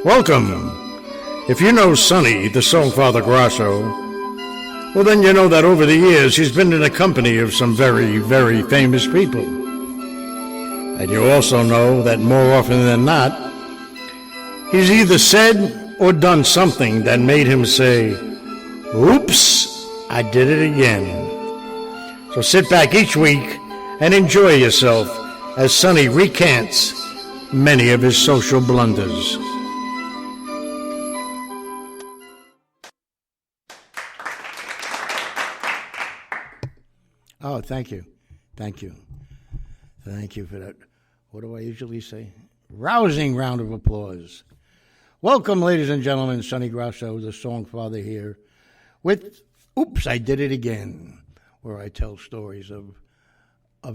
Welcome. If you know Sonny, the Songfather Grasso, well then you know that over the years he's been in the company of some very, very famous people. And you also know that more often than not, he's either said or done something that made him say, "Oops, I did it again." So sit back each week and enjoy yourself as Sonny recants many of his social blunders. Oh, thank you. Thank you. Thank you for that. What do I usually say? Rousing round of applause. Welcome, ladies and gentlemen. Sonny Grasso, the Songfather here, with Oops, I Did It Again, where I tell stories of I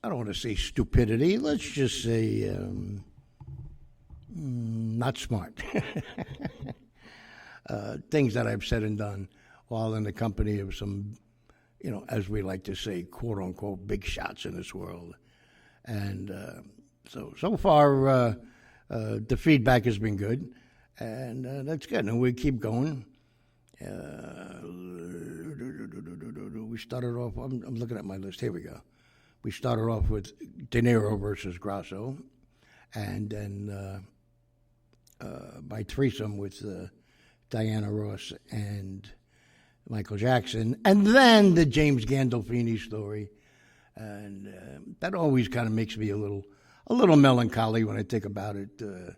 don't want to say stupidity. Let's just say not smart. Things that I've said and done while in the company of some, as we like to say, quote unquote, big shots in this world. And so far, the feedback has been good, and that's good. And we keep going. We started off. I'm looking at my list. Here we go. We started off with De Niro versus Grasso, and then my threesome with Diana Ross and Michael Jackson, and then the James Gandolfini story, and that always kind of makes me a little melancholy when I think about it. The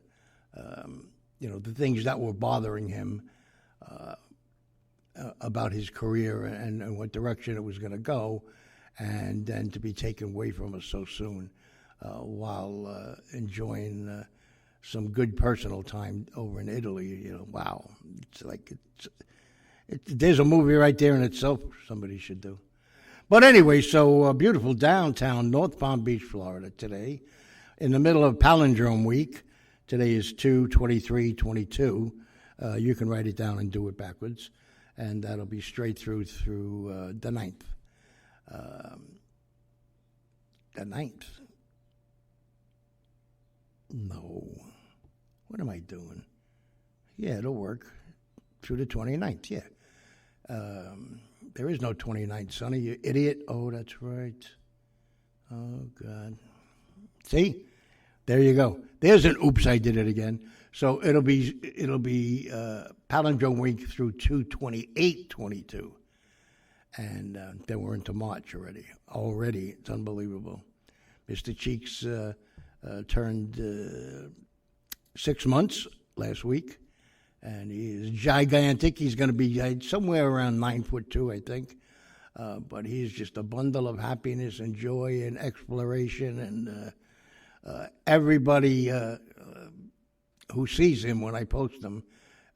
things that were bothering him about his career and what direction it was going to go, and then to be taken away from us so soon, while enjoying some good personal time over in Italy. Wow, there's a movie right there in itself somebody should do. But anyway, so beautiful downtown North Palm Beach, Florida today, in the middle of Palindrome Week. Today is 2/23/22. You can write it down and do it backwards, and that'll be straight through the 9th. The 9th. No. What am I doing? Yeah, it'll work. Through the 29th, yeah. There is no 29th, Sonny, you idiot. Oh, that's right. Oh, God. See? There you go. There's an oops, I did it again. So it'll be Palindrome Week through 2/28/22. And then we're into March already. It's unbelievable. Mr. Cheeks turned 6 months last week, and he is gigantic. He's going to be somewhere around 9'2", I think. But he's just a bundle of happiness and joy and exploration, and everybody who sees him when I post them,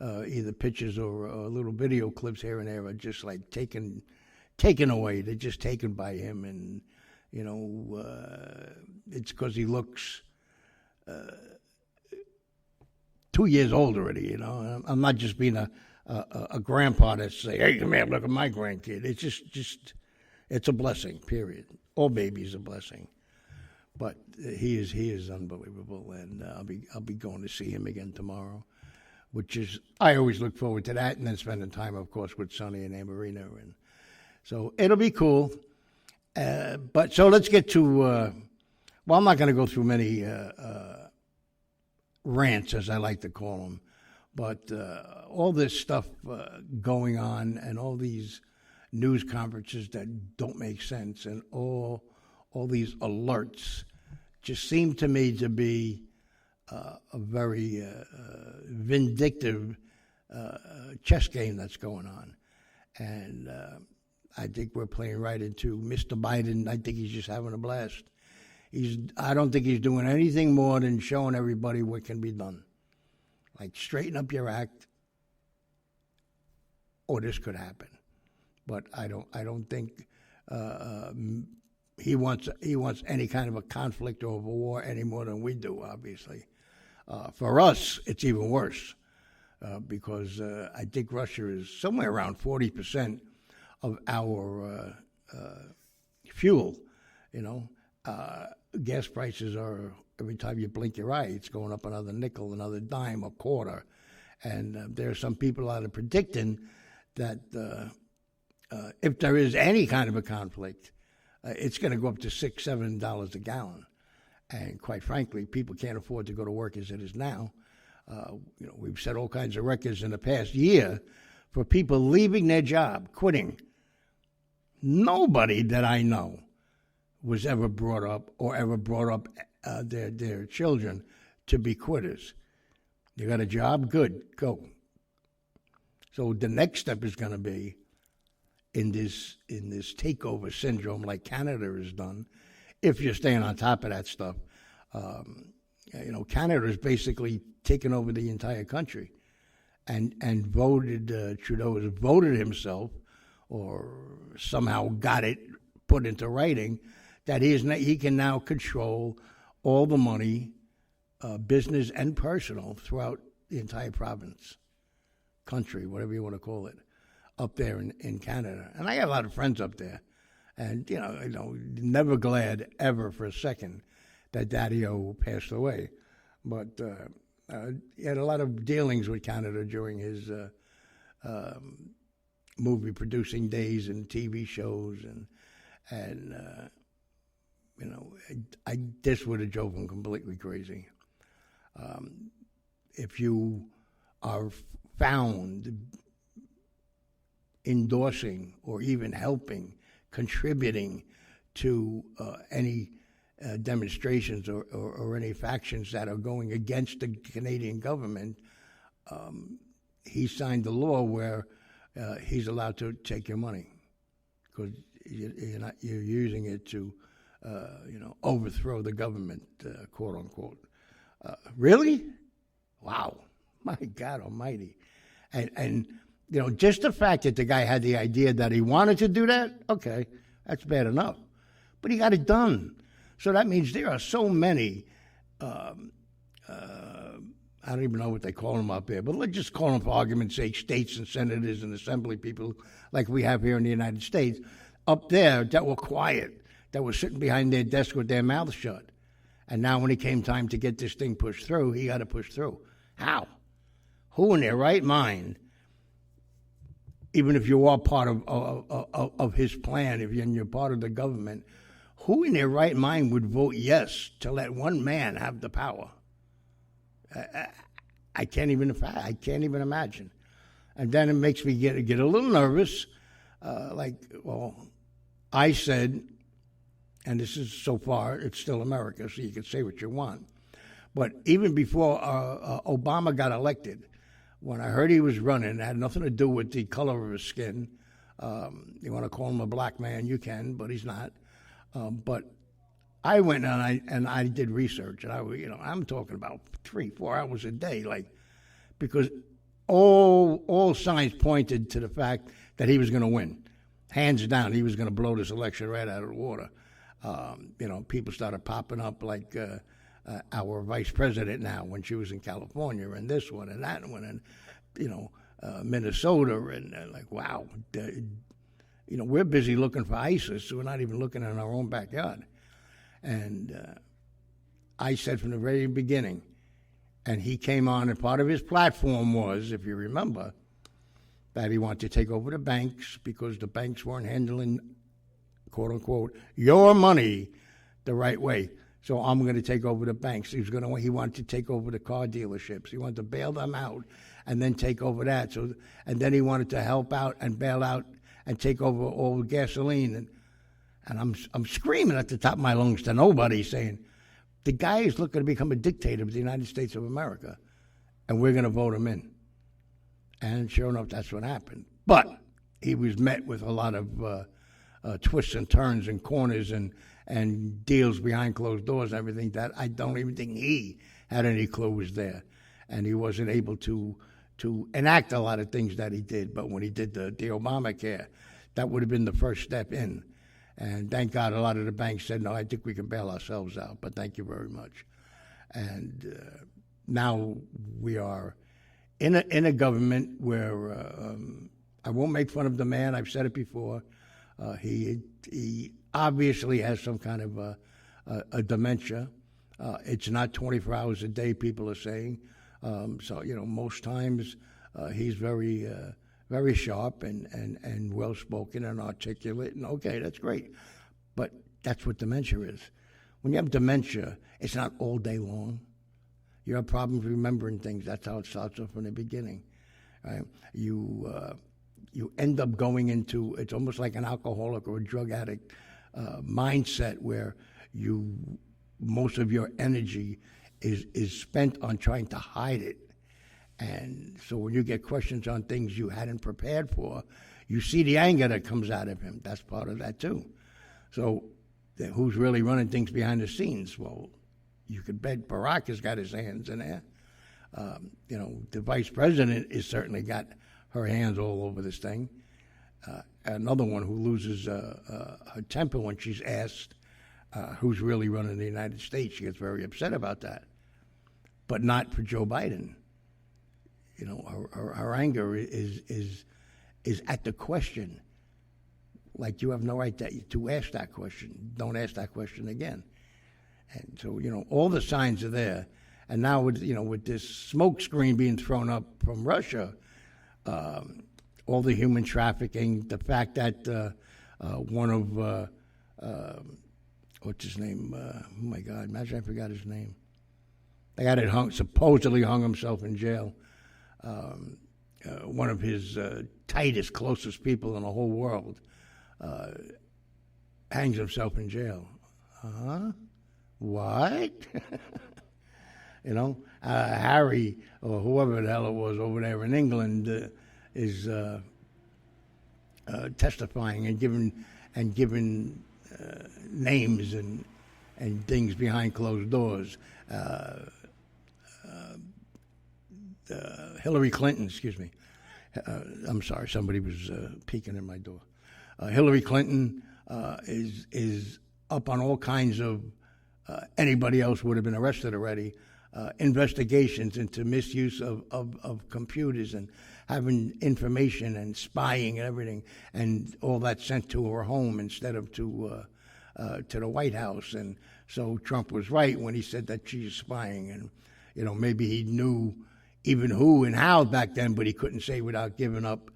either pictures or little video clips here and there, are just like taken away. They're just taken by him, and it's because he looks 2 years old already. I'm not just being a grandpa that say, "Hey, come here, look at my grandkid." It's just it's a blessing. Period. All babies a blessing, but he is unbelievable, and I'll be going to see him again tomorrow, which is I always look forward to that, and then spending time, of course, with Sonny and Amarina, and so it'll be cool. But so let's get to. Well, I'm not going to go through many rants, as I like to call them, but all this stuff going on, and all these news conferences that don't make sense, and all these alerts just seem to me to be a very vindictive chess game that's going on, and I think we're playing right into Mr. Biden. I think he's just having a blast. I don't think he's doing anything more than showing everybody what can be done. Like, straighten up your act, or this could happen. But I don't think he wants any kind of a conflict or a war any more than we do. Obviously, for us, it's even worse because I think Russia is somewhere around 40% of our fuel. Gas prices are every time you blink your eye, it's going up another nickel, another dime, a quarter. And there are some people out there predicting that if there is any kind of a conflict, it's going to go up to $6, $7 a gallon. And quite frankly, people can't afford to go to work as it is now. We've set all kinds of records in the past year for people leaving their job, quitting. Nobody that I know was ever brought up their children to be quitters. You got a job? Good, go. So the next step is going to be in this takeover syndrome like Canada has done, if you're staying on top of that stuff. Canada has basically taken over the entire country and Trudeau has voted himself, or somehow got it put into writing, that he can now control all the money, business and personal, throughout the entire province, country, whatever you want to call it, up there in Canada. And I got a lot of friends up there. And, never glad ever for a second that Daddy-O passed away. But he had a lot of dealings with Canada during his movie producing days and TV shows. This would have drove him completely crazy. If you are found endorsing or even helping, contributing to any demonstrations or any factions that are going against the Canadian government, he signed a law where he's allowed to take your money because you're using it to overthrow the government, quote unquote. Really? Wow. My God almighty. And just the fact that the guy had the idea that he wanted to do that, okay, that's bad enough. But he got it done. So that means there are so many, I don't even know what they call them up here, but let's just call them, for argument's sake, states and senators and assembly people like we have here in the United States, up there that were quiet, that were sitting behind their desk with their mouths shut. And now when it came time to get this thing pushed through, he got to push through. How? Who in their right mind, even if you are part of his plan, if you're part of the government, who in their right mind would vote yes to let one man have the power? I can't even imagine. And then it makes me get a little nervous. I said, and this is so far, it's still America, so you can say what you want. But even before Obama got elected, when I heard he was running, it had nothing to do with the color of his skin. You want to call him a black man, you can, but he's not. But I went and I did research, and I'm talking about 3-4 hours a day, because all signs pointed to the fact that he was going to win, hands down. He was going to blow this election right out of the water. People started popping up like our vice president now when she was in California, and this one and that one, and Minnesota, and wow, we're busy looking for ISIS, so we're not even looking in our own backyard. And I said from the very beginning, and he came on, and part of his platform was, if you remember, that he wanted to take over the banks because the banks weren't handling, quote unquote, your money the right way. So I'm going to take over the banks. He wanted to take over the car dealerships. He wanted to bail them out and then take over that. And then he wanted to help out and bail out and take over all the gasoline. And I'm screaming at the top of my lungs to nobody, saying, the guy is looking to become a dictator of the United States of America, and we're going to vote him in. And sure enough, that's what happened. But he was met with a lot of twists and turns and corners and deals behind closed doors and everything that I don't even think he had any clue was there. And he wasn't able to enact a lot of things that he did. But when he did the Obamacare, that would have been the first step in. And thank God a lot of the banks said, no, I think we can bail ourselves out, but thank you very much. And now we are in a government where I won't make fun of the man. I've said it before. He obviously has some kind of a dementia. It's not 24 hours a day, people are saying. So, most times he's very sharp and well-spoken and articulate, and okay, that's great. But that's what dementia is. When you have dementia, it's not all day long. You have problems remembering things. That's how it starts off from the beginning. Right? You end up going into, it's almost like an alcoholic or a drug addict mindset where most of your energy is spent on trying to hide it. And so when you get questions on things you hadn't prepared for, you see the anger that comes out of him. That's part of that too. So who's really running things behind the scenes? Well, you could bet Barack has got his hands in there. The vice president has certainly got her hands all over this thing. Another one who loses her temper when she's asked who's really running the United States. She gets very upset about that, but not for Joe Biden. Her anger is at the question. Like, you have no right to ask that question. Don't ask that question again. And so, all the signs are there. And now with this smoke screen being thrown up from Russia, all the human trafficking, the fact that one of, what's his name? Oh my God, imagine I forgot his name. The guy that supposedly hung himself in jail. One of his tightest, closest people in the whole world hangs himself in jail. What? Harry, or whoever the hell it was over there in England, is testifying and giving names and things behind closed doors. Hillary Clinton, excuse me. I'm sorry, somebody was peeking in my door. Hillary Clinton is up on all kinds of, anybody else would have been arrested already, investigations into misuse of computers and having information and spying and everything, and all that sent to her home instead of to the White House. And so Trump was right when he said that she's spying, and maybe he knew even who and how back then, but he couldn't say without giving up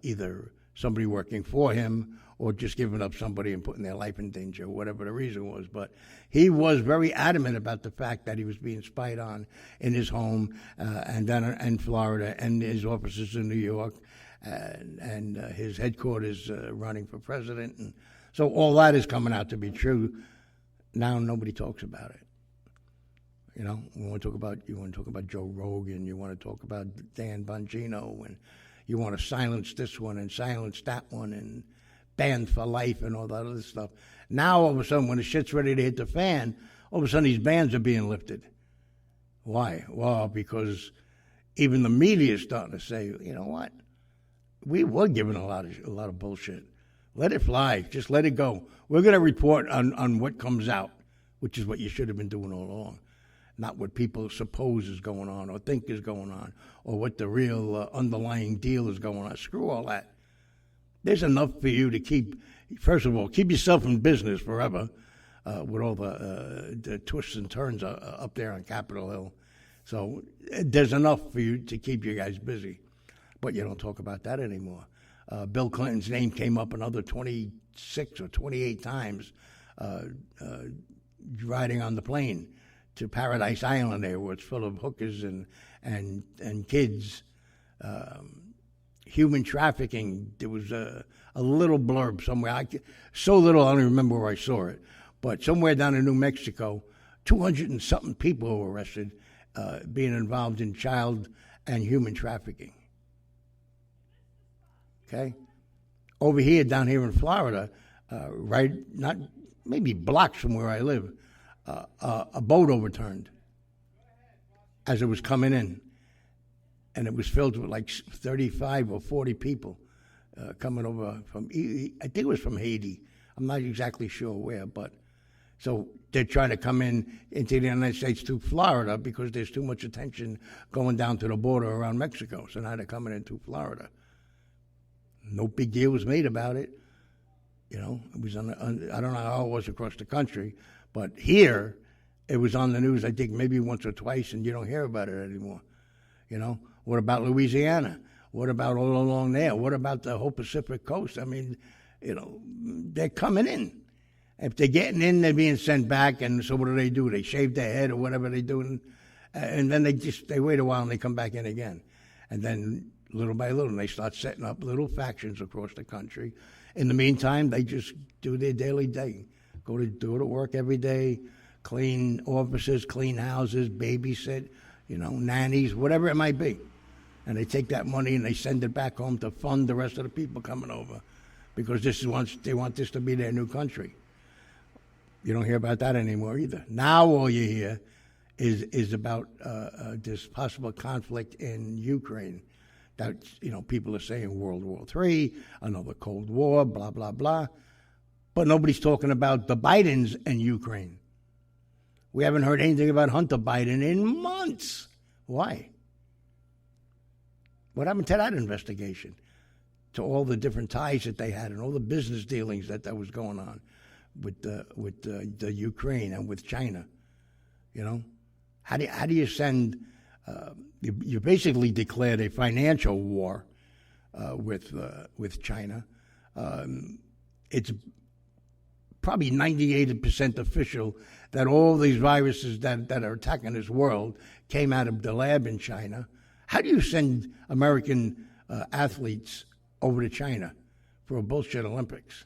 either somebody working for him or just giving up somebody and putting their life in danger, whatever the reason was. But he was very adamant about the fact that he was being spied on in his home and then in Florida, and his offices in New York, and his headquarters running for president. And so all that is coming out to be true. Now nobody talks about it. You want to talk about Joe Rogan, you want to talk about Dan Bongino, and you want to silence this one and silence that one and banned for life and all that other stuff. Now all of a sudden, when the shit's ready to hit the fan, all of a sudden these bans are being lifted. Why? Well, because even the media is starting to say, you know what? We were given a lot of bullshit. Let it fly. Just let it go. We're going to report on what comes out, which is what you should have been doing all along. Not what people suppose is going on or think is going on or what the real underlying deal is going on. Screw all that. There's enough for you to keep, first of all, keep yourself in business forever with all the twists and turns up there on Capitol Hill. So there's enough for you to keep you guys busy. But you don't talk about that anymore. Bill Clinton's name came up another 26 or 28 times riding on the plane to Paradise Island there, where it's full of hookers and kids. Human trafficking, there was a little blurb somewhere. So little, I don't even remember where I saw it. But somewhere down in New Mexico, 200 and something people were arrested being involved in child and human trafficking. Okay? Over here, down here in Florida, right, not maybe blocks from where I live, a boat overturned as it was coming in, and it was filled with like 35 or 40 people coming over from, I think it was from Haiti. I'm not exactly sure where, but so they're trying to come into the United States through Florida because there's too much attention going down to the border around Mexico. So now they're coming in through Florida. No big deal was made about it. It was I don't know how it was across the country, but here, It was on the news, I think, maybe once or twice, and you don't hear about it anymore. You know, what about Louisiana? What about all along there? What about the whole Pacific coast? I mean, you know, they're coming in. If they're getting in, they're being sent back, and so what do? They shave their head or whatever they do, and then they wait a while and they come back in again. And then little by little, they start setting up little factions across the country. In the meantime, they just do their daily day. Go to work every day, clean offices, clean houses, babysit, you know, nannies, whatever it might be. And they take that money and they send it back home to fund the rest of the people coming over, because they want this to be their new country. You don't hear about that anymore either. Now all you hear is about this possible conflict in Ukraine. That, you know, people are saying World War III, another Cold War, blah, blah, blah. But nobody's talking about the Bidens and Ukraine. We haven't heard anything about Hunter Biden in months. Why? What happened to that investigation? To all the different ties that they had and all the business dealings that was going on with the Ukraine and with China. You know, how do you send? You basically declared a financial war with China. It's probably 98% official that all these viruses that are attacking this world came out of the lab in China. How do you send American athletes over to China for a bullshit Olympics?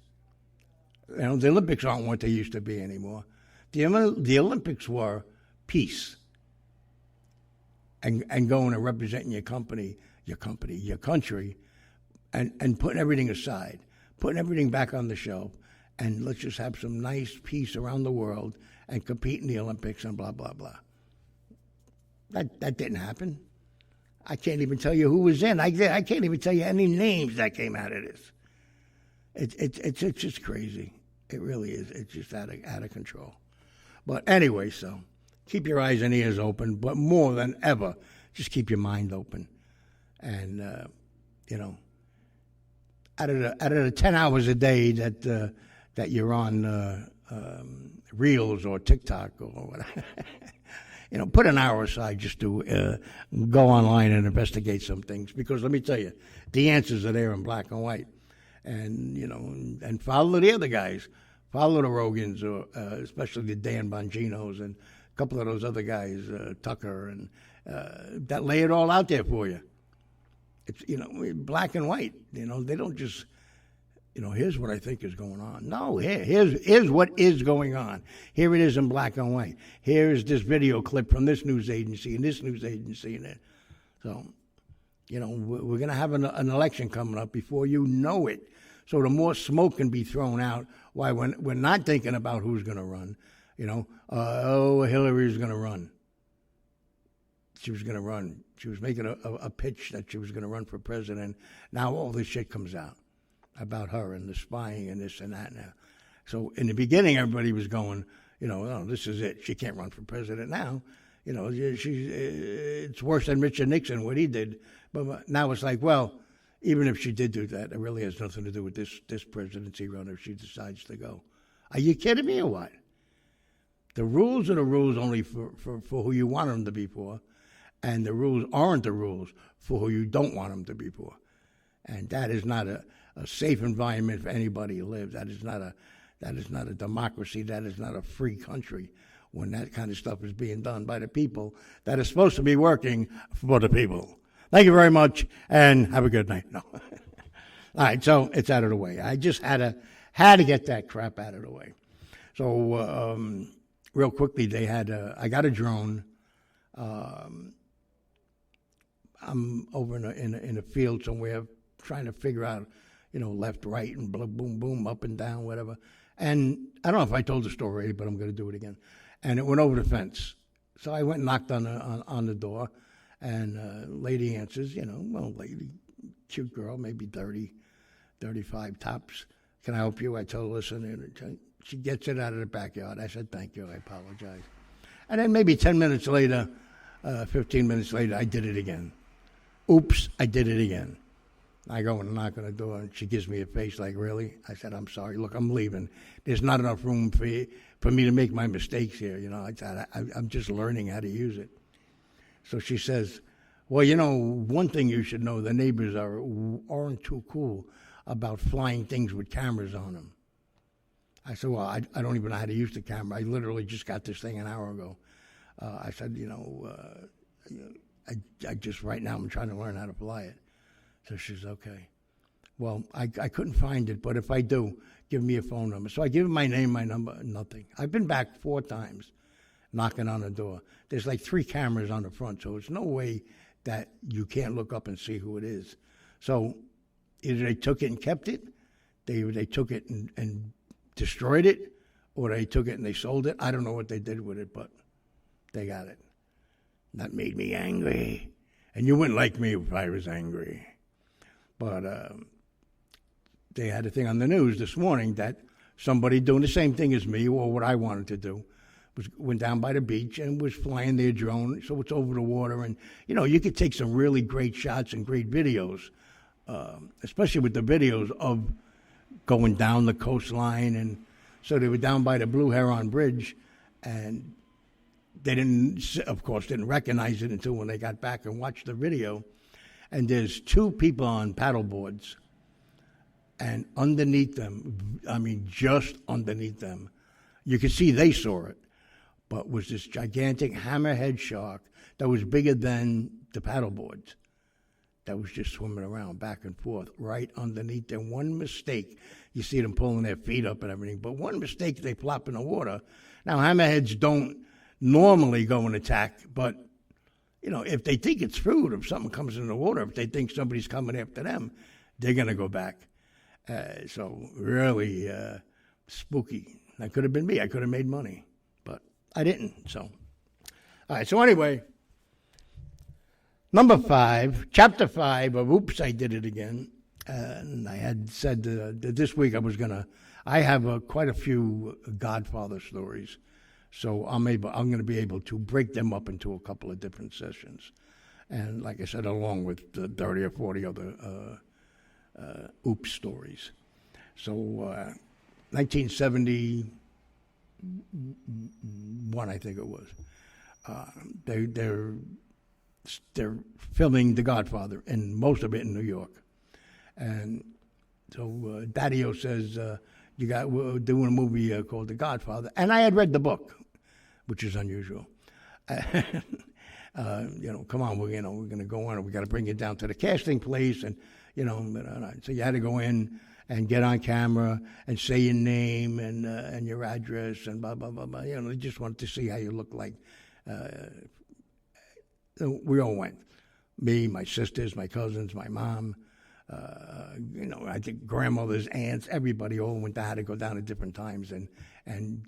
You know, the Olympics aren't what they used to be anymore. The Olympics were peace and going and representing your country, and putting everything aside, putting everything back on the shelf, and let's just have some nice peace around the world and compete in the Olympics and blah, blah, blah. That didn't happen. I can't even tell you who was in. I can't even tell you any names that came out of this. It's just crazy. It really is. It's just out of control. But anyway, so keep your eyes and ears open. But more than ever, just keep your mind open. And you know, out of the 10 hours a day that you're on Reels or TikTok or whatever. You know, put an hour aside just to go online and investigate some things, because let me tell you, the answers are there in black and white. And, you know, and follow the other guys. Follow the Rogans, or especially the Dan Bonginos and a couple of those other guys, Tucker, and that lay it all out there for you. It's, you know, black and white. You know, they don't just, you know, here's what I think is going on. No, here's what is going on. Here it is in black and white. Here's this video clip from this news agency and this news agency. And so, you know, we're going to have an election coming up before you know it. So the more smoke can be thrown out, why we're not thinking about who's going to run. You know, Hillary's going to run. She was going to run. She was making a pitch that she was going to run for president. Now all this shit comes out about her and the spying and this and that now. So in the beginning, everybody was going, you know, oh, this is it. She can't run for president now. You know, it's worse than Richard Nixon, what he did. But now it's like, well, even if she did do that, it really has nothing to do with this presidency run if she decides to go. Are you kidding me or what? The rules are the rules only for who you want them to be for, and the rules aren't the rules for who you don't want them to be for. And that is not a safe environment for anybody who lives. That is not a democracy. That is not a free country when that kind of stuff is being done by the people that are supposed to be working for the people. Thank you very much, and have a good night. No. All right, so it's out of the way. I just had to get that crap out of the way. So real quickly, I got a drone. I'm over in a field somewhere trying to figure out, you know, left, right, and boom, boom, boom, up and down, whatever. And I don't know if I told the story already, but I'm going to do it again. And it went over the fence. So I went and knocked on the door, and lady answers, you know, well, lady, cute girl, maybe 30, 35 tops. Can I help you? I told her, listen, and she gets it out of the backyard. I said, thank you, I apologize. And then maybe 10 minutes later, 15 minutes later, I did it again. Oops, I did it again. I go and knock on the door, and she gives me a face like, really? I said, I'm sorry. Look, I'm leaving. There's not enough room for me to make my mistakes here. I said, I'm just learning how to use it. So she says, well, one thing you should know, the neighbors aren't too cool about flying things with cameras on them. I said, well, I don't even know how to use the camera. I literally just got this thing an hour ago. I said, I just, right now, I'm trying to learn how to fly it. So she's okay. Well, I couldn't find it, but if I do, give me a phone number. So I give her my name, my number, nothing. I've been back 4 times knocking on the door. There's like 3 cameras on the front, so it's no way that you can't look up and see who it is. So either they took it and kept it, they took it and destroyed it, or they took it and they sold it. I don't know what they did with it, but they got it. That made me angry. And you wouldn't like me if I was angry. But they had a thing on the news this morning that somebody doing the same thing as me, or what I wanted to do, went down by the beach and was flying their drone, so it's over the water. And, you could take some really great shots and great videos, especially with the videos of going down the coastline. And so they were down by the Blue Heron Bridge, and they didn't recognize it until when they got back and watched the video. And there's 2 people on paddle boards, and underneath them, just underneath them, you could see they saw it, but was this gigantic hammerhead shark that was bigger than the paddle boards that was just swimming around back and forth right underneath them. One mistake, you see them pulling their feet up and everything, but one mistake, they plop in the water. Now, hammerheads don't normally go and attack, but if they think it's food, if something comes in the water, if they think somebody's coming after them, they're going to go back. So really spooky. That could have been me. I could have made money, but I didn't. So, all right. So anyway, number 5, chapter 5 of Oops, I Did It Again. And I had said that this week I have quite a few Godfather stories. So I'm going to be able to break them up into a couple of different sessions. And like I said, along with the 30 or 40 other Oops stories. So 1971, I think it was. They're filming The Godfather, and most of it in New York. And so Daddy-O says, we're doing a movie called The Godfather. And I had read the book, which is unusual. Come on, we're going to go on. We got to bring it down to the casting place, and so you had to go in and get on camera and say your name and your address and blah blah blah blah. They just wanted to see how you look like. We all went. Me, my sisters, my cousins, my mom. I think grandmothers, aunts, everybody all went had to go down at different times and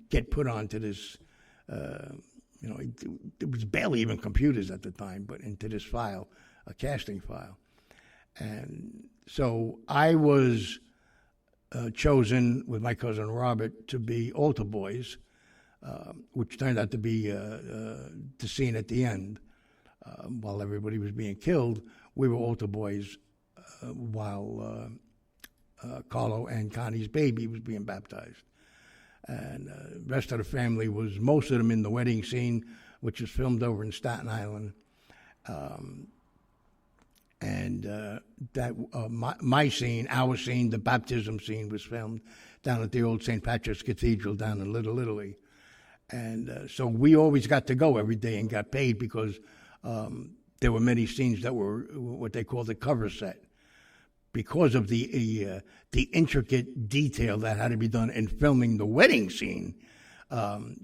get put onto this. It was barely even computers at the time, but into this file, a casting file. And so I was chosen with my cousin Robert to be altar boys, which turned out to be the scene at the end. While everybody was being killed, we were altar boys while Carlo and Connie's baby was being baptized. And the rest of the family was, most of them in the wedding scene, which was filmed over in Staten Island. My scene, our scene, the baptism scene was filmed down at the old St. Patrick's Cathedral down in Little Italy. And so we always got to go every day and got paid because there were many scenes that were what they call the cover set. Because of the intricate detail that had to be done in filming the wedding scene,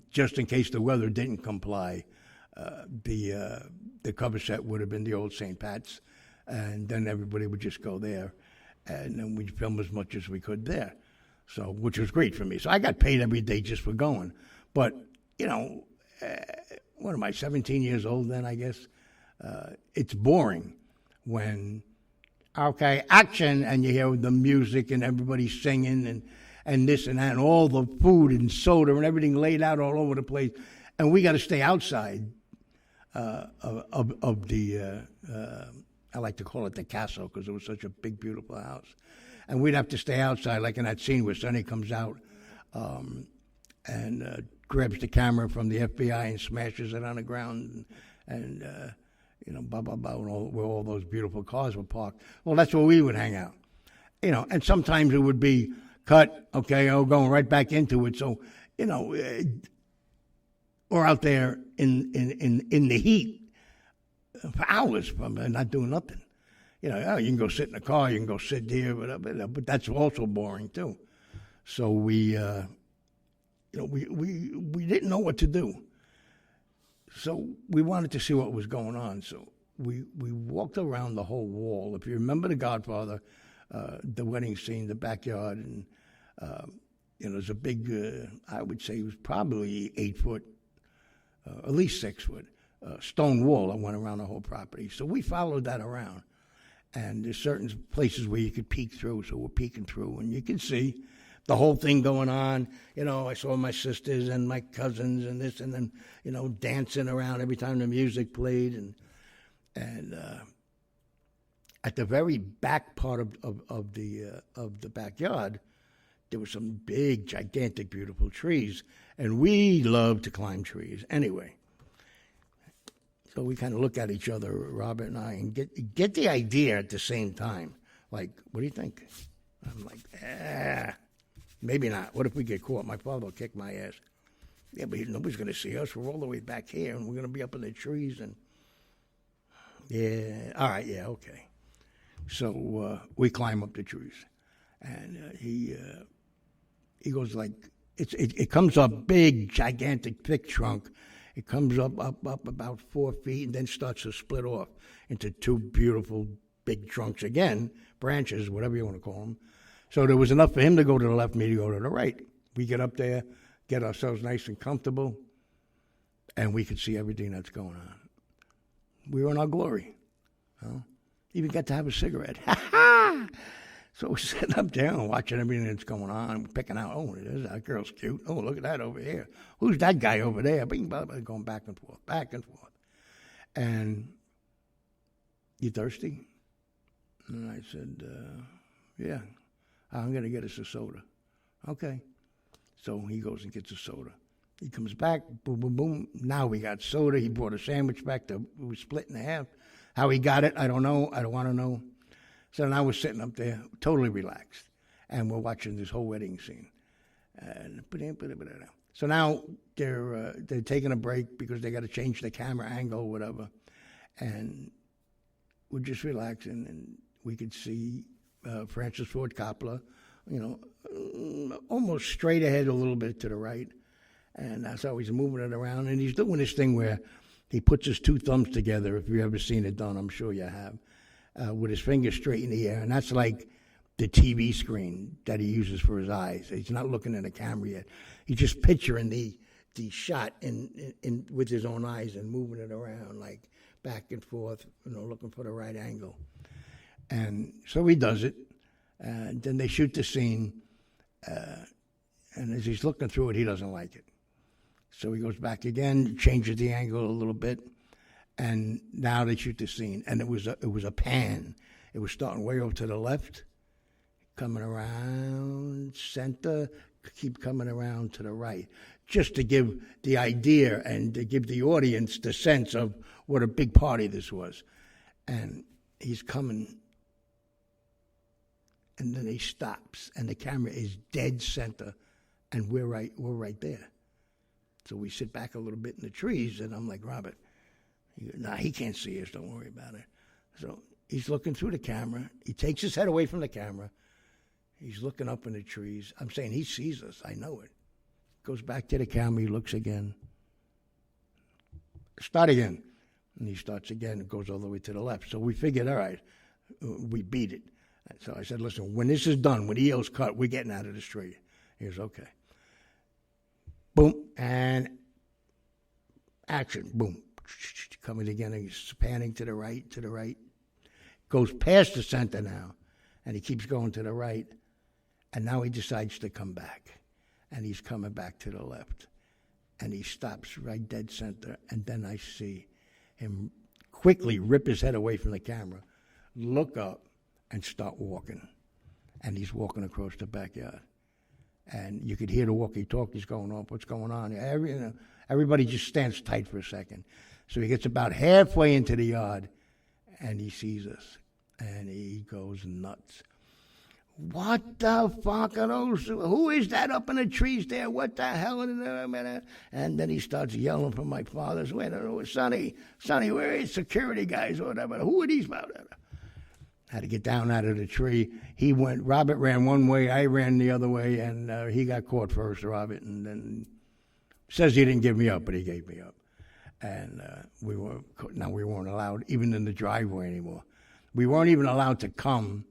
just in case the weather didn't comply, the cover set would have been the old St. Pat's, and then everybody would just go there, and then we'd film as much as we could there, so which was great for me. So I got paid every day just for going. But what am I, 17 years old then, I guess? It's boring when. Okay, action, and you hear the music and everybody singing and this and that, and all the food and soda and everything laid out all over the place, and we got to stay outside of the I like to call it the castle because it was such a big, beautiful house. And we'd have to stay outside, like in that scene where Sonny comes out and grabs the camera from the FBI and smashes it on the ground, and blah, blah, blah, where all those beautiful cars were parked. Well, that's where we would hang out. And sometimes it would be cut, okay, going right back into it. So, we're out there in the heat for hours from not doing nothing. You can go sit in the car, you can go sit here, but that's also boring too. So we didn't know what to do. So we wanted to see what was going on. So we walked around the whole wall. If you remember The Godfather, the wedding scene, the backyard, and there's a big, I would say it was probably 8 foot, at least 6 foot, stone wall that went around the whole property. So we followed that around. And there's certain places where you could peek through, so we're peeking through, and you can see the whole thing going on. I saw my sisters and my cousins and this, and then, dancing around every time the music played. And at the very back part of the backyard, there were some big, gigantic, beautiful trees, and we love to climb trees. Anyway, so we kind of look at each other, Robert and I, and get the idea at the same time. Like, what do you think? I'm like, maybe not. What if we get caught? My father will kick my ass. Yeah, but nobody's going to see us. We're all the way back here, and we're going to be up in the trees. And yeah, all right, yeah, okay. So we climb up the trees, and he goes like, it comes up big, gigantic, thick trunk. It comes up about 4 feet and then starts to split off into two beautiful big trunks again, branches, whatever you want to call them. So there was enough for him to go to the left, me to go to the right. We get up there, get ourselves nice and comfortable, and we could see everything that's going on. We were in our glory. Even got to have a cigarette. So we're sitting up there and watching everything that's going on, picking out, that girl's cute. Oh, look at that over here. Who's that guy over there? Bing, blah, blah, going back and forth, back and forth. And, you thirsty? And I said, yeah, I'm going to get us a soda. Okay. So he goes and gets a soda. He comes back, boom, boom, boom. Now we got soda. He brought a sandwich back. We were split in half. How he got it, I don't know. I don't want to know. So now we're sitting up there, totally relaxed, and we're watching this whole wedding scene. So now they're taking a break because they got to change the camera angle or whatever, and we're just relaxing, and we could see Francis Ford Coppola, almost straight ahead a little bit to the right, and that's how he's moving it around, and he's doing this thing where he puts his two thumbs together. If you've ever seen it done, I'm sure you have. With his fingers straight in the air, and that's like the TV screen that he uses for his eyes. He's not looking at the camera yet. He's just picturing the shot in with his own eyes and moving it around like back and forth, looking for the right angle. And so he does it, and then they shoot the scene, and as he's looking through it, he doesn't like it. So he goes back again, changes the angle a little bit, and now they shoot the scene, and it was a pan. It was starting way over to the left, coming around center, keep coming around to the right, just to give the idea and to give the audience the sense of what a big party this was. And he's coming, and then he stops, and the camera is dead center, and we're right there. So we sit back a little bit in the trees, and I'm like, Robert, he can't see us, don't worry about it. So he's looking through the camera. He takes his head away from the camera. He's looking up in the trees. I'm saying he sees us. I know it. Goes back to the camera. He looks again. Start again. And he starts again and goes all the way to the left. So we figured, all right, we beat it. So I said, listen, when this is done, when the EO's cut, we're getting out of this tree. He goes, okay. Boom, and action. Boom. Coming again, he's panning to the right. Goes past the center now, and he keeps going to the right, and now he decides to come back, and he's coming back to the left, and he stops right dead center, and then I see him quickly rip his head away from the camera, look up, and start walking. And he's walking across the backyard. And you could hear the walkie-talkies going off. What's going on? Everybody just stands tight for a second. So he gets about halfway into the yard, and he sees us. And he goes nuts. What the fuck are those? Who is that up in the trees there? What the hell? And then he starts yelling for my father's window. Sonny, where are security guys or whatever? Who are these about? Had to get down out of the tree. Robert ran one way, I ran the other way, and he got caught first, Robert, and then says he didn't give me up, but he gave me up. And we weren't allowed, even in the driveway anymore. We weren't even allowed to come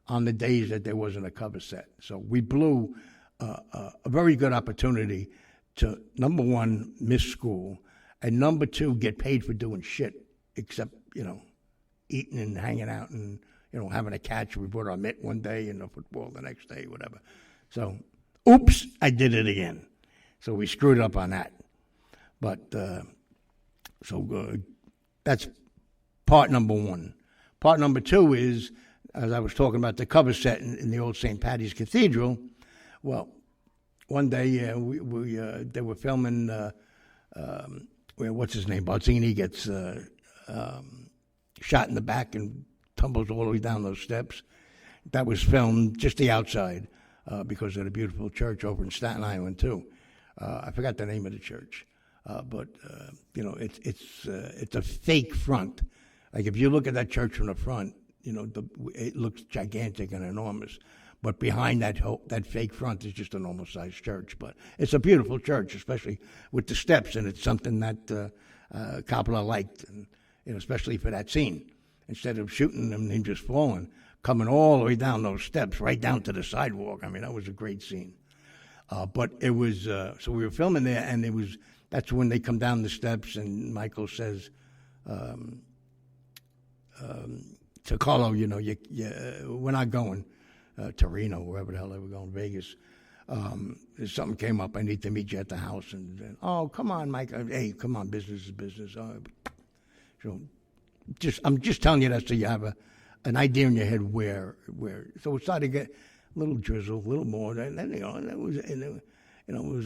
on the days that there wasn't a cover set. So we blew a very good opportunity to, number one, miss school, and number two, get paid for doing shit, except, eating and hanging out and, having a catch. We brought our mitt one day and the football the next day, whatever. So, oops, I did it again. So we screwed up on that. But, that's part number one. Part number two is, as I was talking about the cover set in the old St. Patty's Cathedral, well, one day they were filming, what's his name, Barzini gets shot in the back and tumbles all the way down those steps. That was filmed just the outside because of the beautiful church over in Staten Island, too. I forgot the name of the church. But it's a fake front. Like if you look at that church from the front, it looks gigantic and enormous. But behind that fake front is just a normal-sized church. But it's a beautiful church, especially with the steps, and it's something that Coppola liked, and especially for that scene. Instead of shooting them and him just falling, coming all the way down those steps, right down to the sidewalk. I mean, that was a great scene. But it was, so we were filming there, and that's when they come down the steps, and Michael says to Carlo, we're not going to Reno, wherever the hell they were going, Vegas. Something came up, I need to meet you at the house. And oh, come on, Mike. Hey, come on, business is business. I'm just telling you that so you have an idea in your head where. So it started to get a little drizzle, a little more. And then, it was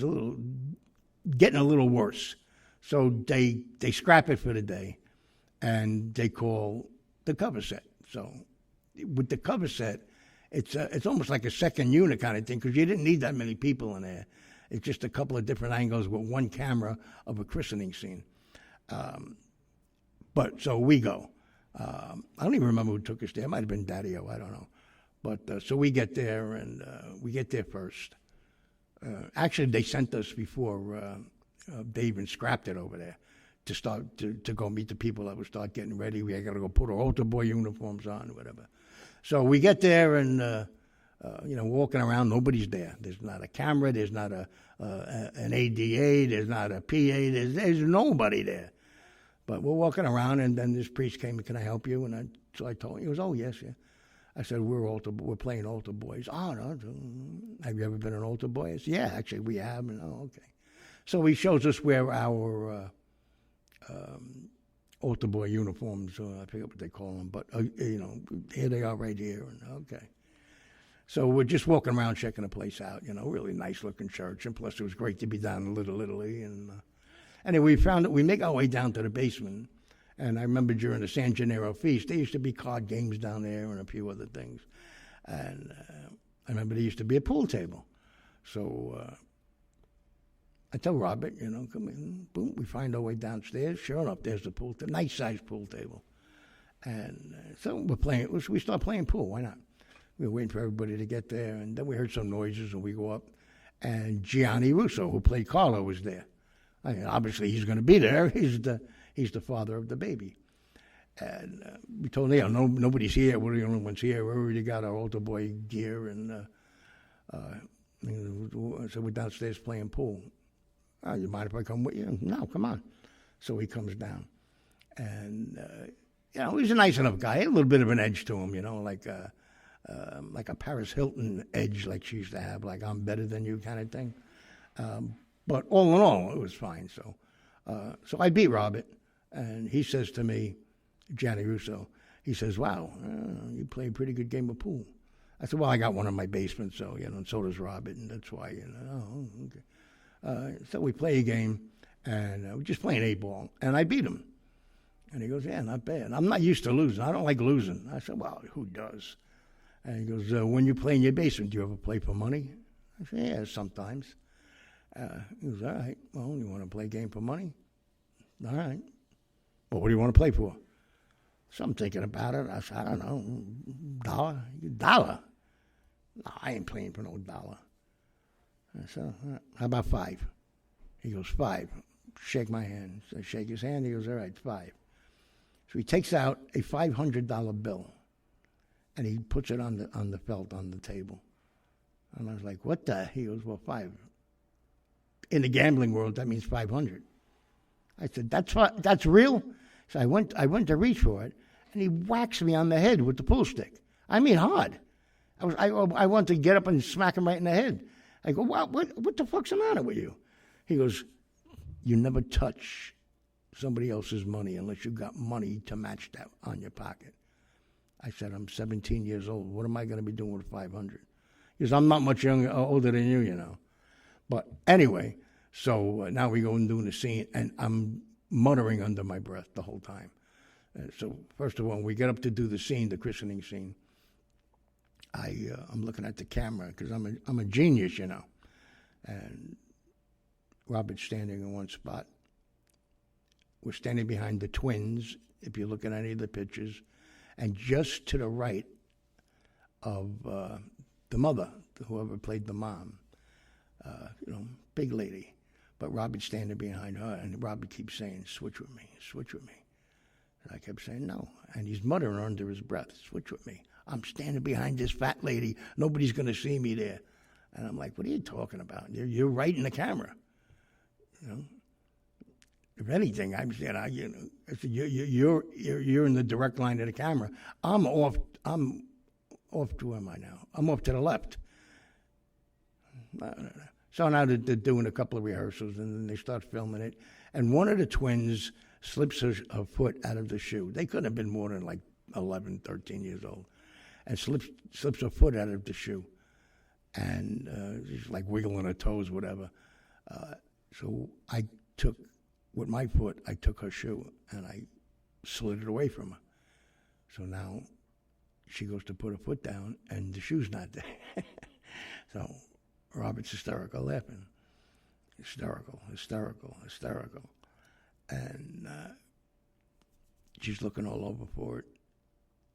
a little getting a little worse. So they scrap it for the day, and they call the cover set. So with the cover set, it's almost like a second unit kind of thing because you didn't need that many people in there. It's just a couple of different angles with one camera of a christening scene. But so we go. I don't even remember who took us there. It might have been Daddy-O, I don't know. But so we get there, and we get there first. Actually, they sent us before they even scrapped it over there to start to go meet the people that would start getting ready. We got to go put our altar boy uniforms on, whatever. So we get there, and walking around, nobody's there. There's not a camera. There's not an ADA. There's not a PA. There's nobody there. But we're walking around, and then this priest came, can I help you? And so I told him, he goes, oh, yes, yeah. I said, we're playing altar boys. Oh, no, have you ever been an altar boy? I said, yeah, actually, we have. And, oh, okay. So he shows us where our altar boy uniforms, I forget what they call them, but, here they are right here. And, okay. So we're just walking around checking the place out, really nice-looking church. And plus, it was great to be down in Little Italy. And anyway, we make our way down to the basement. And I remember during the San Gennaro feast, there used to be card games down there and a few other things. And I remember there used to be a pool table. So I tell Robert, come in. Boom, we find our way downstairs. Sure enough, there's the pool table, nice-sized pool table. And so we start playing pool. Why not? We were waiting for everybody to get there. And then we heard some noises, and we go up. And Gianni Russo, who played Carlo, was there. I mean, obviously, he's going to be there. He's the father of the baby. And we told him, nobody's here. We're the only ones here. We already got our altar boy gear. And so we're downstairs playing pool. Oh, you mind if I come with you? No, come on. So he comes down. And, he's a nice enough guy. He had a little bit of an edge to him, like a Paris Hilton edge like she used to have, like I'm better than you kind of thing. But all in all, it was fine. So I beat Robert. And he says to me, Gianni Russo, He says, wow, you play a pretty good game of pool. I said, well, I got one in my basement, so, and so does Robert, and that's why, oh, okay. So we play a game, and we're just playing 8-ball, and I beat him. And he goes, yeah, not bad. I'm not used to losing. I don't like losing. I said, well, who does? And he goes, when you play in your basement, do you ever play for money? I said, yeah, sometimes. He goes, all right, well, you want to play a game for money? All right. Well, what do you want to play for? So I'm thinking about it. I said, I don't know, $1? No, I ain't playing for no dollar. I said, how about 5? He goes, 5. Shake my hand. So I shake his hand. He goes, all right, 5. So he takes out a $500 bill, and he puts it on the felt on the table. And I was like, what the? He goes, well, 5. In the gambling world, that means 500. I said, that's real? So I went to reach for it, and he whacks me on the head with the pool stick. I mean, hard. I wanted to get up and smack him right in the head. I go, what the fuck's the matter with you? He goes, you never touch somebody else's money unless you got money to match that on your pocket. I said, I'm 17 years old. What am I going to be doing with 500? He goes, I'm not much older than you, But anyway, so now we go and do the scene, and I'm muttering under my breath the whole time. So first of all, we get up to do the scene, the christening scene. I'm looking at the camera because I'm a genius, And Robert's standing in one spot. We're standing behind the twins, if you look at any of the pictures, and just to the right of the mother, whoever played the mom, big lady. But Robert's standing behind her, and Robert keeps saying, switch with me, switch with me. And I kept saying, no. And he's muttering under his breath, switch with me. I'm standing behind this fat lady. Nobody's going to see me there. And I'm like, what are you talking about? You're right in the camera. If anything, I'm saying, you're in the direct line of the camera. I'm off to where am I now? I'm off to the left. So now they're doing a couple of rehearsals, and then they start filming it. And one of the twins slips her foot out of the shoe. They couldn't have been more than like 11, 13 years old. And slips her foot out of the shoe. And she's like wiggling her toes, whatever. So I took, with my foot, I took her shoe, and I slid it away from her. So now she goes to put her foot down, and the shoe's not there. So Robert's hysterical, laughing. Hysterical. And she's looking all over for it.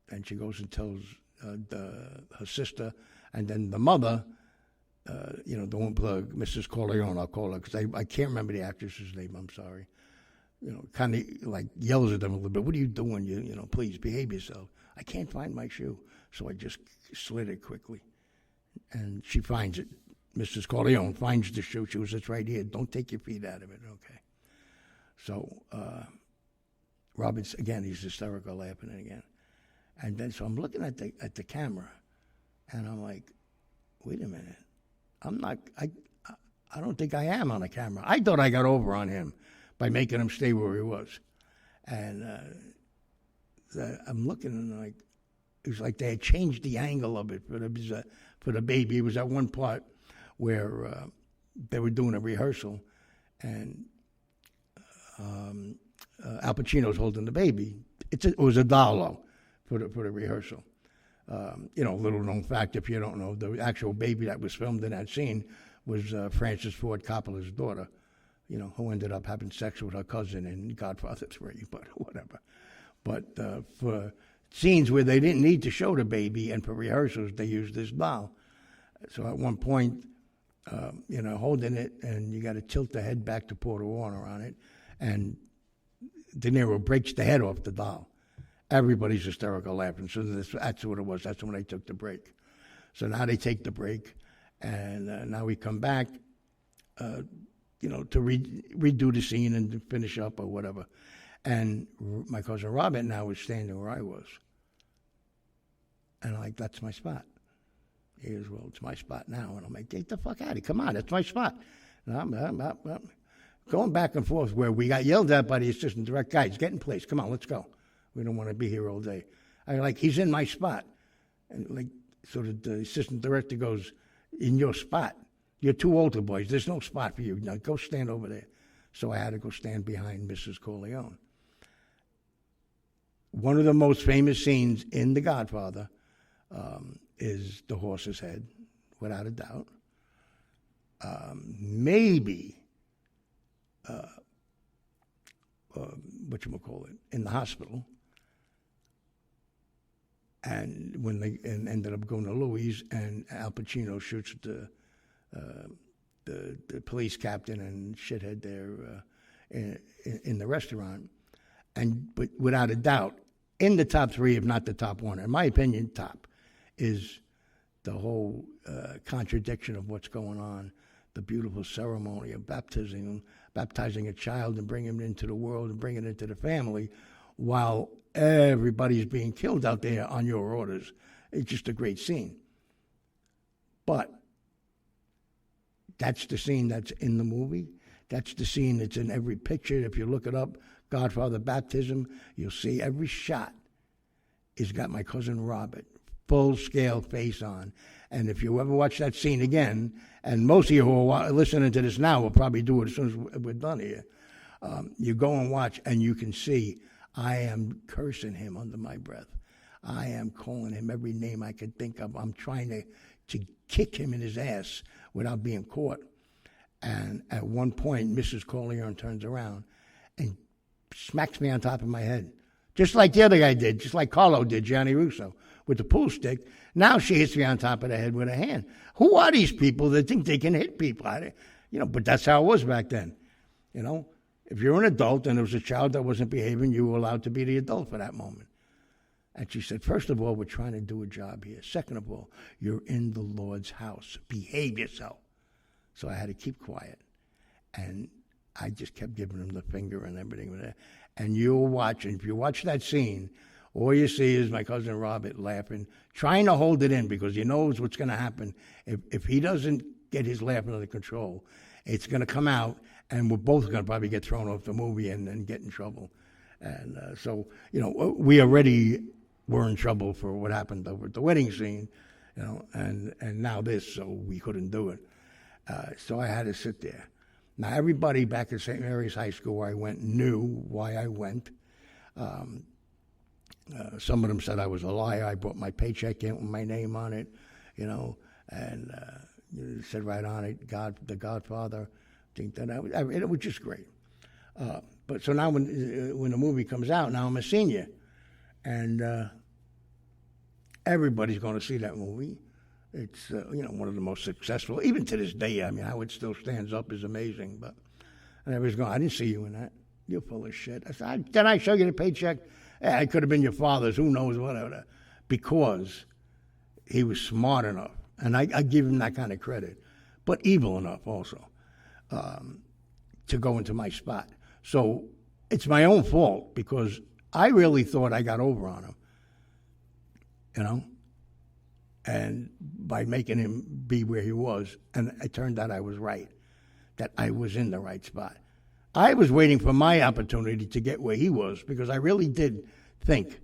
And she goes and tells her sister, and then the mother, the one, Mrs. Corleone, I'll call her, because I can't remember the actress's name, I'm sorry. Kind of like yells at them a little bit. What are you doing? Please behave yourself. I can't find my shoe. So I just slid it quickly. And she finds it. Mrs. Corleone finds the shoe. She goes, it's right here. Don't take your feet out of it. Okay. So Robert's, again, he's hysterical, laughing again. And then, so I'm looking at the camera, and I'm like, wait a minute. I don't think I am on the camera. I thought I got over on him by making him stay where he was. And I'm looking, and like, it was like they had changed the angle of it for the baby. It was at one part where they were doing a rehearsal, and Al Pacino's holding the baby. It was a doll for the rehearsal. Little known fact, if you don't know, the actual baby that was filmed in that scene was Francis Ford Coppola's daughter, who ended up having sex with her cousin in Godfather 3, but whatever. But for scenes where they didn't need to show the baby, and for rehearsals, they used this doll. So at one point, holding it, and you got to tilt the head back to pour the water on it, and De Niro breaks the head off the doll. Everybody's hysterical laughing. So that's what it was. That's when they took the break. So now they take the break, and now we come back, to redo the scene and to finish up or whatever. And my cousin Robert now was standing where I was. And I'm like, that's my spot. He goes, well, it's my spot now. And I'm like, get the fuck out of here. Come on, that's my spot. And I'm going back and forth where we got yelled at by the assistant director. Guys, get in place. Come on, let's go. We don't want to be here all day. He's in my spot. And so the assistant director goes, in your spot. You're two older boys. There's no spot for you. Now go stand over there. So I had to go stand behind Mrs. Corleone. One of the most famous scenes in The Godfather is the horse's head, without a doubt. Maybe, whatchamacallit, in the hospital. And when they ended up going to Louis, and Al Pacino shoots the police captain and shithead there in the restaurant. But without a doubt, in the top three, if not the top one, in my opinion, top, is the whole contradiction of what's going on, the beautiful ceremony of baptizing a child and bringing him into the world and bringing it into the family, while everybody's being killed out there on your orders. It's just a great scene. But that's the scene that's in the movie. That's the scene that's in every picture. If you look it up, Godfather baptism, you'll see every shot has got my cousin Robert, full-scale face on. And if you ever watch that scene again, and most of you who are listening to this now will probably do it as soon as we're done here, you go and watch, and you can see I am cursing him under my breath. I am calling him every name I could think of. I'm trying to kick him in his ass without being caught. And at one point, Mrs. Corleone turns around and smacks me on top of my head, just like the other guy did, just like Carlo did, Gianni Russo, with the pool stick. Now she hits me on top of the head with her hand. Who are these people that think they can hit people? But that's how it was back then. If you're an adult and there was a child that wasn't behaving, you were allowed to be the adult for that moment. And she said, first of all, we're trying to do a job here. Second of all, you're in the Lord's house. Behave yourself. So I had to keep quiet. And I just kept giving him the finger and everything. And you'll watch, and if you watch that scene, all you see is my cousin Robert laughing, trying to hold it in because he knows what's going to happen. If he doesn't get his laughing under control, it's going to come out, and we're both going to probably get thrown off the movie and get in trouble. And so, we already were in trouble for what happened over at the wedding scene, and now this, so we couldn't do it. So I had to sit there. Now, everybody back at St. Mary's High School where I went knew why I went. Some of them said I was a liar. I brought my paycheck in with my name on it, and it said right on it, the Godfather. It was just great. But so now when the movie comes out, now I'm a senior, and everybody's going to see that movie. It's one of the most successful, even to this day. I mean, how it still stands up is amazing. But and everybody's going, I didn't see you in that. You're full of shit. I said, did I show you the paycheck? Yeah, it could have been your father's. Who knows, whatever. Because he was smart enough, and I give him that kind of credit, but evil enough also to go into my spot. So it's my own fault because I really thought I got over on him, and by making him be where he was, and it turned out I was right, that I was in the right spot. I was waiting for my opportunity to get where he was because I really did think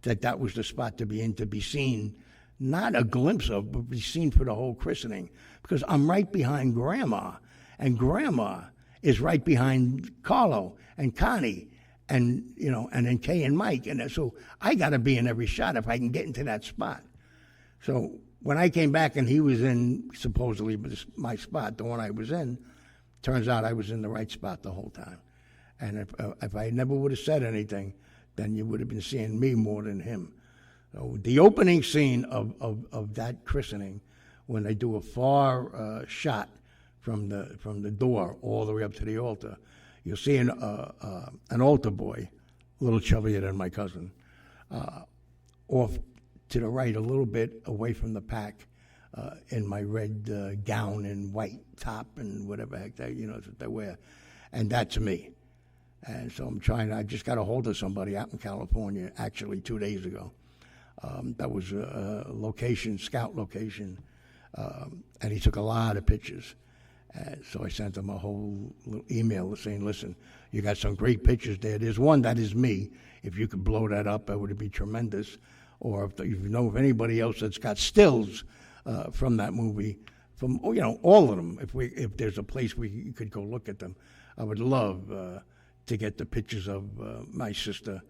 that was the spot to be in, to be seen, not a glimpse of, but be seen for the whole christening, because I'm right behind Grandma, and Grandma is right behind Carlo and Connie, and and then Kay and Mike, and so I got to be in every shot if I can get into that spot. So when I came back and he was in supposedly my spot, the one I was in, turns out I was in the right spot the whole time. And if I never would have said anything, then you would have been seeing me more than him. So the opening scene of that christening, when they do a far shot from the door all the way up to the altar, you'll see an altar boy, a little chubbier than my cousin, off to the right a little bit away from the pack, in my red gown and white top and whatever heck that they wear, and that's me. And so I just got a hold of somebody out in California actually 2 days ago. That was a scout location, and he took a lot of pictures. And so I sent him a whole little email saying, listen, You got some great pictures there. There's one that is me. If you could blow that up, that would be tremendous. Or if you know of anybody else that's got stills from that movie, from all of them. If there's a place you could go look at them, I would love to get the pictures of my sister.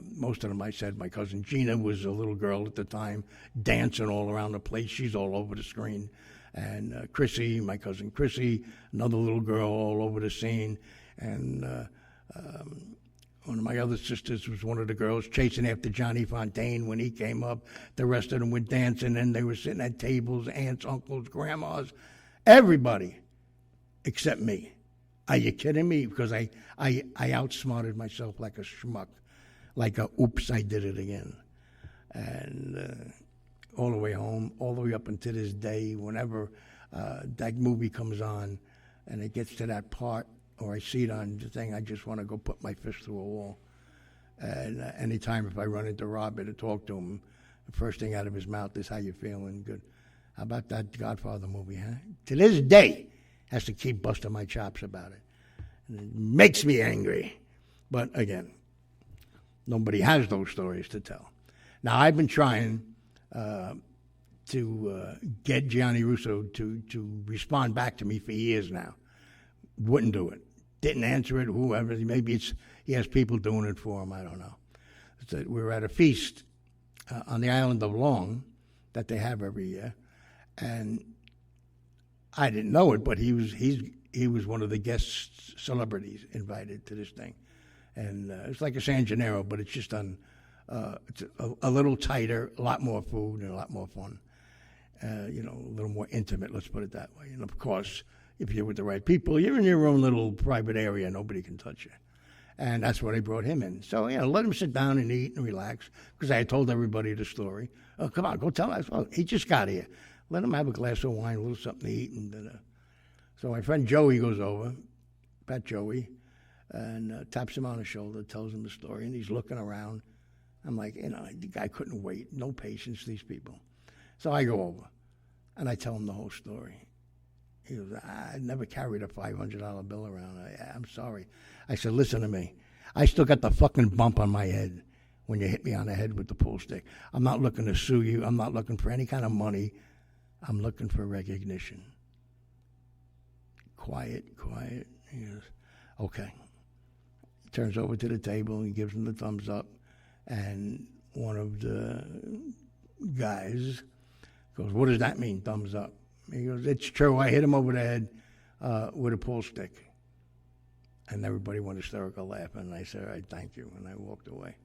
Most of them, I said, my cousin Gina was a little girl at the time, dancing all around the place. She's all over the screen. And Chrissy, my cousin Chrissy, another little girl all over the scene. And one of my other sisters was one of the girls chasing after Johnny Fontaine when he came up. The rest of them were dancing, and they were sitting at tables, aunts, uncles, grandmas, everybody except me. Are you kidding me? Because I outsmarted myself like a schmuck, like a oops, I did it again. And all the way home, all the way up until this day, whenever that movie comes on and it gets to that part, or I see it on the thing, I just want to go put my fist through a wall. And anytime if I run into Robert to talk to him, the first thing out of his mouth is, how you feeling? Good. How about that Godfather movie, huh? To this day, has to keep busting my chops about it. And it makes me angry. But again, nobody has those stories to tell. Now, I've been trying to get Gianni Russo to respond back to me for years now. Wouldn't do it. Didn't answer it, whoever. Maybe he has people doing it for him, I don't know. We were at a feast on the island of Long that they have every year, and I didn't know it, but he was one of the guest celebrities invited to this thing. And it's like a San Gennaro, but it's just on it's a little tighter, a lot more food, and a lot more fun. A little more intimate, let's put it that way. And of course, if you're with the right people, you're in your own little private area. Nobody can touch you. And that's why they brought him in. So, let him sit down and eat and relax, because I had told everybody the story. Oh, come on, go tell us. Well, he just got here. Let him have a glass of wine, a little something to eat. And so my friend Joey goes over, Pat Joey, and taps him on the shoulder, tells him the story, and he's looking around. I'm like, the guy couldn't wait. No patience, these people. So I go over, and I tell him the whole story. He goes, I never carried a $500 bill around. I'm sorry. I said, listen to me. I still got the fucking bump on my head when you hit me on the head with the pool stick. I'm not looking to sue you. I'm not looking for any kind of money. I'm looking for recognition. Quiet. He goes, okay. He turns over to the table and he gives him the thumbs up. And one of the guys goes, what does that mean, thumbs up? He goes, it's true. I hit him over the head with a pool stick. And everybody went hysterical laughing. And I said, all right, thank you. And I walked away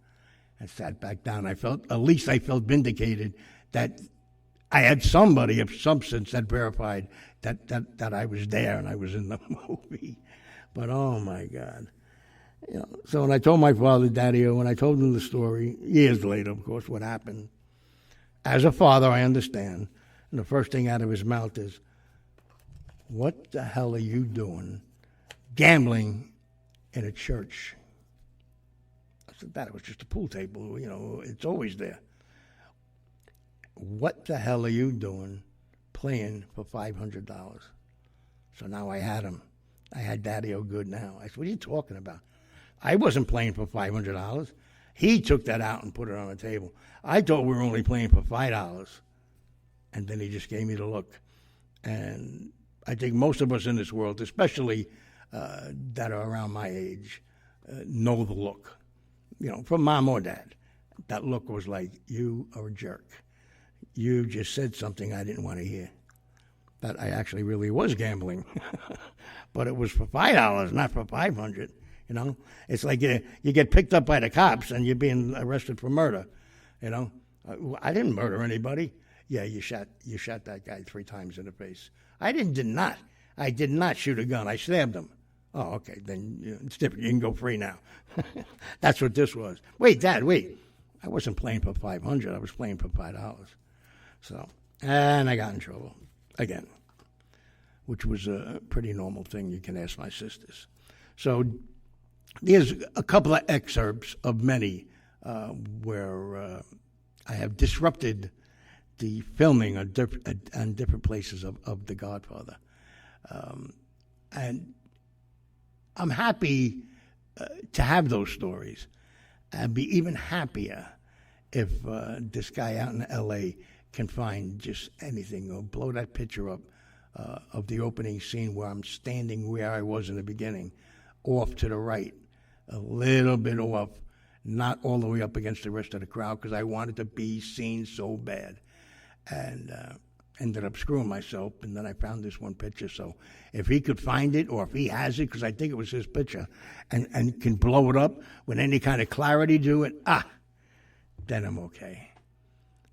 and sat back down. At least I felt vindicated that I had somebody of substance that verified that I was there and I was in the movie. But, oh, my God. So when I told my father, Daddy-O, when I told him the story, years later, of course, what happened, as a father, I understand. And the first thing out of his mouth is, what the hell are you doing gambling in a church? I said, Dad, it was just a pool table. It's always there. What the hell are you doing playing for $500? So now I had him. I had Daddy-O good now. I said, what are you talking about? I wasn't playing for $500. He took that out and put it on the table. I thought we were only playing for $5. And then he just gave me the look. And I think most of us in this world, especially that are around my age, know the look. From mom or dad. That look was like, you are a jerk. You just said something I didn't want to hear. That I actually really was gambling. But it was for $5, not for $500. It's like you get picked up by the cops and you're being arrested for murder. I didn't murder anybody. Yeah, you shot that guy 3 times in the face. I did not shoot a gun. I stabbed him. Oh, okay, then it's different. You can go free now. That's what this was. Wait, Dad, wait. I wasn't playing for $500. I was playing for $5. So, and I got in trouble again, which was a pretty normal thing. You can ask my sisters. So there's a couple of excerpts of many where I have disrupted the filming on different places of The Godfather. And I'm happy to have those stories. I'd be even happier if this guy out in L.A. can find just anything or blow that picture up of the opening scene where I'm standing where I was in the beginning, off to the right, a little bit off, not all the way up against the rest of the crowd because I wanted to be seen so bad. And ended up screwing myself, and then I found this one picture. So if he could find it, or if he has it, because I think it was his picture, and can blow it up with any kind of clarity to it, then I'm okay.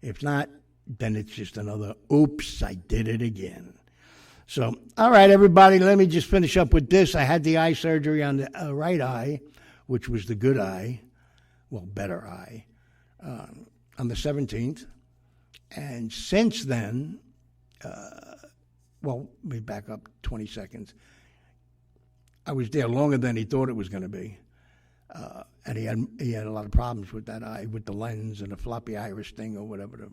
If not, then it's just another, oops, I did it again. So, all right, everybody, let me just finish up with this. I had the eye surgery on the right eye, which was the good eye, well, better eye, on the 17th. And since then, well, let me back up 20 seconds. I was there longer than he thought it was going to be. And he had a lot of problems with that eye, with the lens and the floppy iris thing or whatever,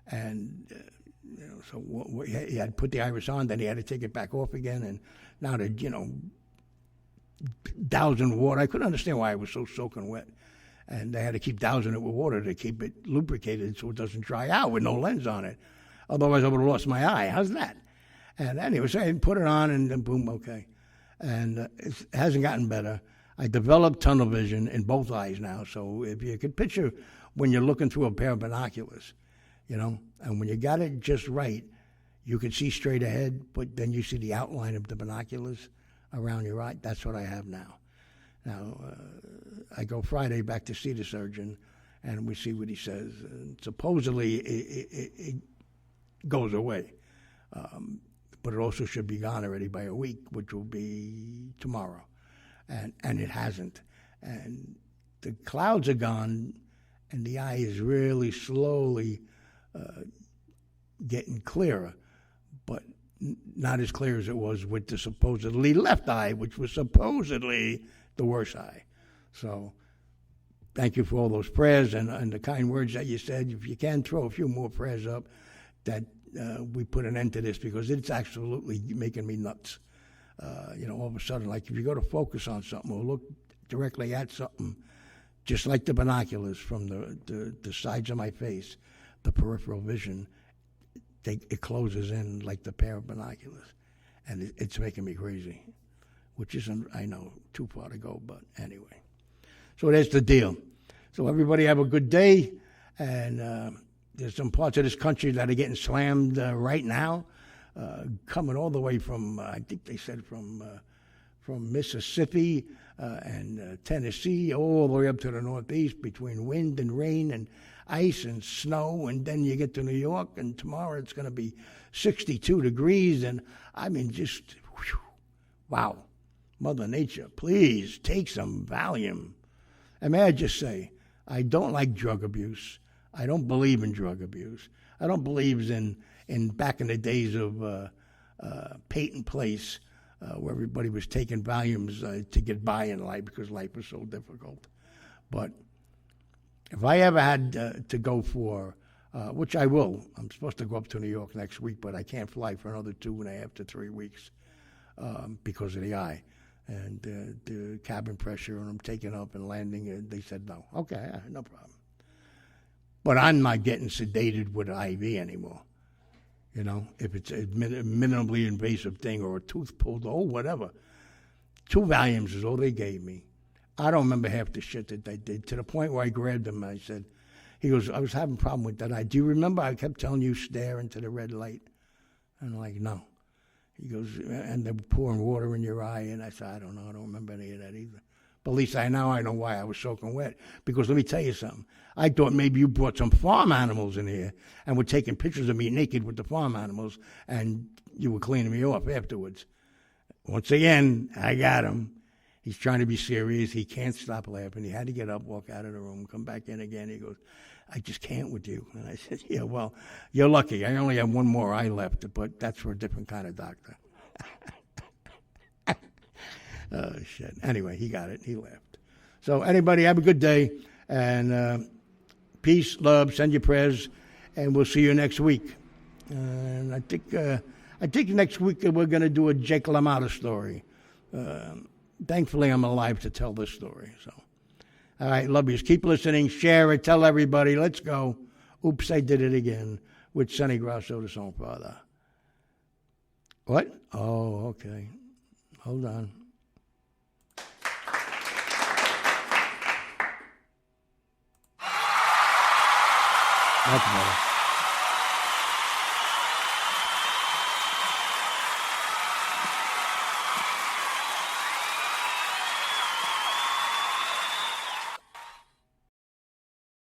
And, so he had to put the iris on, then he had to take it back off again. And now to, douse in water. I couldn't understand why it was so soaking wet. And they had to keep dousing it with water to keep it lubricated so it doesn't dry out with no lens on it. Otherwise, I would have lost my eye. How's that? And anyway, so I put it on, and then boom, okay. And it hasn't gotten better. I developed tunnel vision in both eyes now. So if you could picture when you're looking through a pair of binoculars, and when you got it just right, you can see straight ahead, but then you see the outline of the binoculars around your eye. That's what I have now. Now, I go Friday back to see the surgeon, and we see what he says. And supposedly, it goes away. But it also should be gone already by a week, which will be tomorrow. And it hasn't. And the clouds are gone, and the eye is really slowly getting clearer, but not as clear as it was with the supposedly left eye, which was supposedly the worst eye. So thank you for all those prayers and the kind words that you said. If you can, throw a few more prayers up that we put an end to this, because it's absolutely making me nuts. All of a sudden, like if you go to focus on something or look directly at something, just like the binoculars from the sides of my face, the peripheral vision, it closes in like the pair of binoculars. And it's making me crazy, which isn't, I know, too far to go, but anyway. So that's the deal. So everybody have a good day, and there's some parts of this country that are getting slammed right now, coming all the way from, I think they said from Mississippi and Tennessee, all the way up to the Northeast, between wind and rain and ice and snow, and then you get to New York, and tomorrow it's going to be 62 degrees, and I mean, just, whew, wow. Mother Nature, please take some Valium. And may I just say, I don't like drug abuse. I don't believe in drug abuse. I don't believe in back in the days of Peyton Place, where everybody was taking Valiums to get by in life because life was so difficult. But if I ever had to go for, which I will, I'm supposed to go up to New York next week, but I can't fly for another 2.5 to 3 weeks because of the eye. And the cabin pressure, and I'm taking up and landing, and they said no. Okay, no problem. But I'm not getting sedated with an IV anymore. If it's a minimally invasive thing or a tooth pulled or whatever. 2 Valiums is all they gave me. I don't remember half the shit that they did, to the point where I grabbed him and I said, he goes, I was having a problem with that eye. Do you remember I kept telling you stare into the red light? And I'm like, no. He goes, and they were pouring water in your eye. And I said, I don't know. I don't remember any of that either. But at least I know why I was soaking wet. Because let me tell you something. I thought maybe you brought some farm animals in here and were taking pictures of me naked with the farm animals, and you were cleaning me off afterwards. Once again, I got him. He's trying to be serious. He can't stop laughing. He had to get up, walk out of the room, come back in again. He goes, I just can't with you. And I said, yeah, well, you're lucky. I only have one more eye left, but that's for a different kind of doctor. Oh, shit. Anyway, he got it. He laughed. So anybody, have a good day. And peace, love, send your prayers, and we'll see you next week. And I think next week we're going to do a Jake LaMotta story. thankfully, I'm alive to tell this story. So, all right, love yous. Keep listening. Share it. Tell everybody. Let's go. Oops, I did it again with Sonny Grasso, the Songfather. What? Oh, okay. Hold on. That's better.